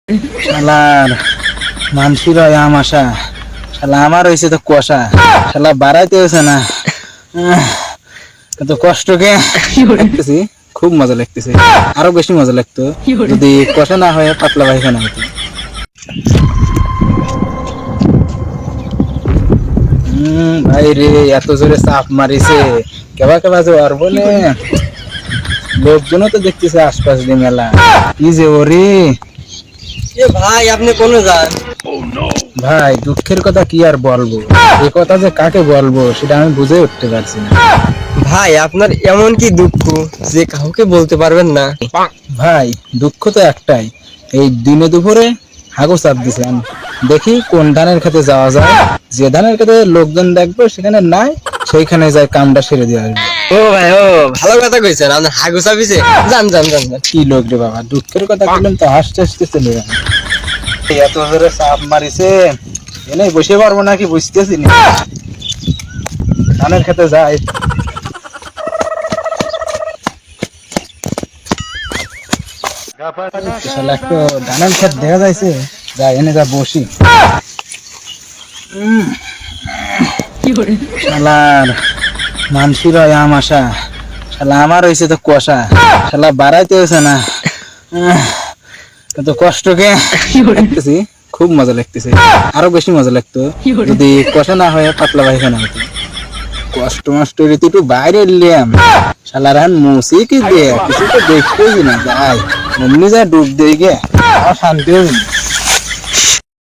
শালার মানসির আম আসা, শালা আমার হয়েছে তো কষা, শালা বাড়াইতে হয়েছে না। কত কষ্টকে লাগতেছি, খুব মজা লাগতেছে, আরো বেশি মজা লাগতো যদি কষা না হয়ে পাতলা পায়খানা হতো। ভাই রে, এত জোরে চাপ মারিছে, কেবা কেবা যে আর বলে লোকজনও তো দেখতেছে আশপাশ দিয়ে মেলা, কি যে ওরে ভাই আপনি কোন যান? ভাই দুঃখের কথা কি আর বলবো, এই কথা যে কাকে বলবো সেটা আমি বুঝে উঠতে পারছি না। ভাই আপনার এমন কি দুঃখ যে কাউকে বলতে পারবেন না? ভাই দুঃখ তো একটাই, এই দিনে দুপুরে হাগু চাপ দিছেন, দেখি কোন ধানের খেতে যাওয়া যায়, যে ধানের খেতে লোকজন দেখবো সেখানে নাই, সেইখানে যায় কামটা সেরে দিয়ে আসবে। ও ভাই ও, ভালো কথা কইছেন, আপনার হাগু চাপিছে, যান যান যান যান। কি লোক রে বাবা, দুঃখের কথা বললাম তো হাসতে হাসতে চলে গেল। এত জোরে চাপ মারিছে, এনে বসে পারবো নাকি বুঝতেছি না, ধানের খেতে যায়। শালা একটু ধানের খেত দেখা যাইছে, যাই এনে যা বসি। শালার মানসির আম আসা, শালা আমার হয়েছে তো কষা, শালা বাড়াইতে হয়েছে না। কত কষ্টকে লাগতেছি, খুব মজা লাগতেছে, আরো বেশি মজা লাগতো যদি কষা না হয়ে পাতলা পায়খানা হতো। কষ্ট মষ্ট রীতি একটু বাইরে এলাম, শালার হান মুসি কি দিয়ে কিছু তো দেখতেই না, যাই এমনি যা ডুব দিয়ে গে, আমার শান্তি হবে না।